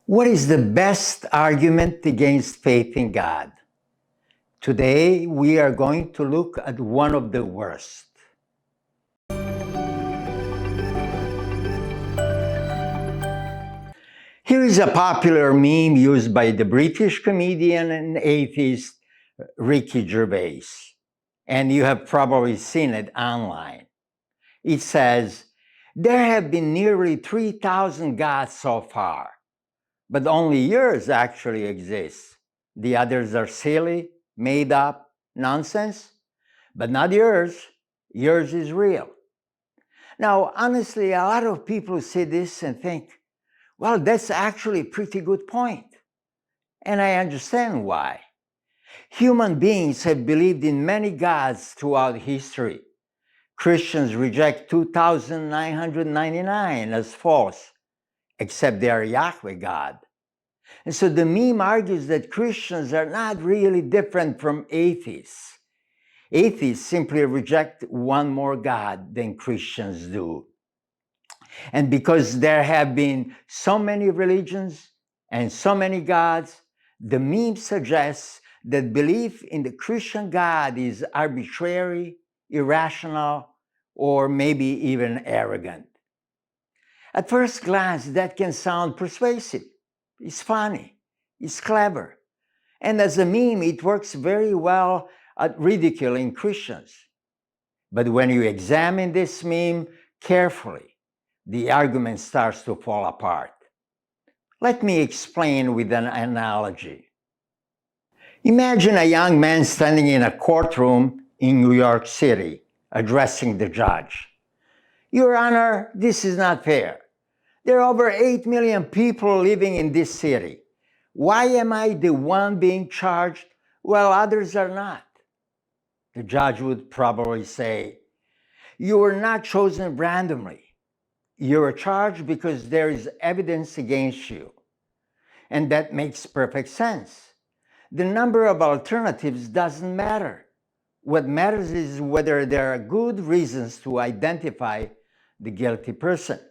What is the best argument against faith in God? Today, we are going to look at one of the worst. Here is a popular meme used by the British comedian and atheist Ricky Gervais, and you have probably seen it online. It says, "There have been nearly 3,000 gods so far, but only yours actually exists. The others are silly, made up, nonsense, but not yours. Yours is real." Now, honestly, a lot of people see this and think, well, that's actually a pretty good point. And I understand why. Human beings have believed in many gods throughout history. Christians reject 2,999 as false, except they are Yahweh God. And so the meme argues that Christians are not really different from atheists. Atheists simply reject one more God than Christians do. And because there have been so many religions and so many gods, the meme suggests that belief in the Christian God is arbitrary, irrational, or maybe even arrogant. At first glance, that can sound persuasive. It's funny, it's clever. And as a meme, it works very well at ridiculing Christians. But when you examine this meme carefully, the argument starts to fall apart. Let me explain with an analogy. Imagine a young man standing in a courtroom in New York City, addressing the judge. "Your Honor, this is not fair. There are over 8 million people living in this city. Why am I the one being charged while others are not?" The judge would probably say, "You were not chosen randomly. You were charged because there is evidence against you." And that makes perfect sense. The number of alternatives doesn't matter. What matters is whether there are good reasons to identify the guilty person.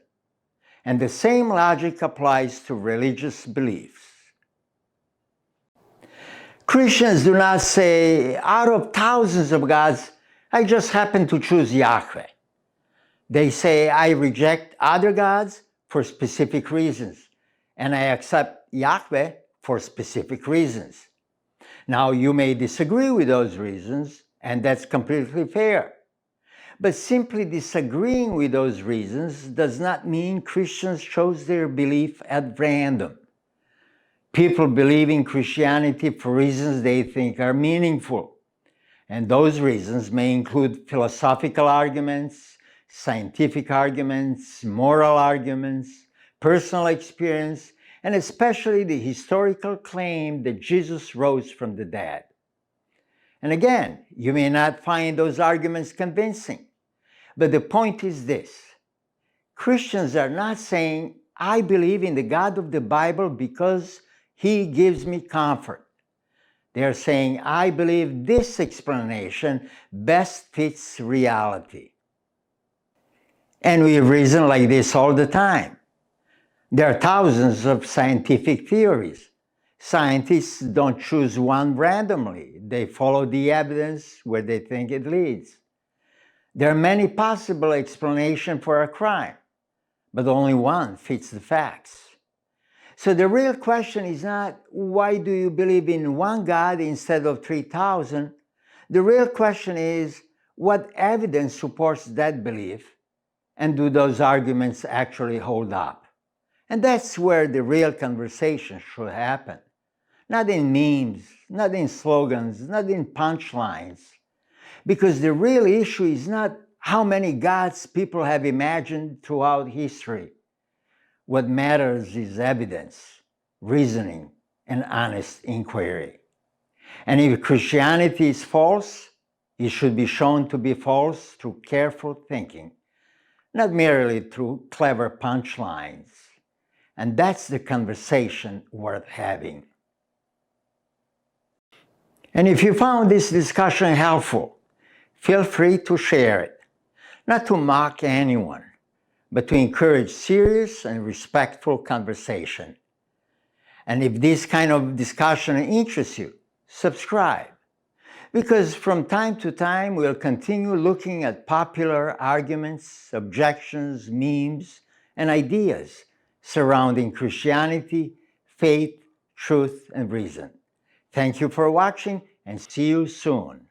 And the same logic applies to religious beliefs. Christians do not say, "Out of thousands of gods, I just happen to choose Yahweh." They say, "I reject other gods for specific reasons, and I accept Yahweh for specific reasons." Now, you may disagree with those reasons, and that's completely fair. But simply disagreeing with those reasons does not mean Christians chose their belief at random. People believe in Christianity for reasons they think are meaningful. And those reasons may include philosophical arguments, scientific arguments, moral arguments, personal experience, and especially the historical claim that Jesus rose from the dead. And again, you may not find those arguments convincing, but the point is this: Christians are not saying, "I believe in the God of the Bible because He gives me comfort." They are saying, "I believe this explanation best fits reality." And we reason like this all the time. There are thousands of scientific theories. Scientists don't choose one randomly. They follow the evidence where they think it leads. There are many possible explanations for a crime, but only one fits the facts. So the real question is not, why do you believe in one God instead of 3,000? The real question is, what evidence supports that belief? And do those arguments actually hold up? And that's where the real conversation should happen. Not in memes, not in slogans, not in punchlines. Because the real issue is not how many gods people have imagined throughout history. What matters is evidence, reasoning, and honest inquiry. And if Christianity is false, it should be shown to be false through careful thinking, not merely through clever punchlines. And that's the conversation worth having. And if you found this discussion helpful, feel free to share it, not to mock anyone, but to encourage serious and respectful conversation. And if this kind of discussion interests you, subscribe. Because from time to time, we'll continue looking at popular arguments, objections, memes, and ideas surrounding Christianity, faith, truth, and reason. Thank you for watching, and see you soon.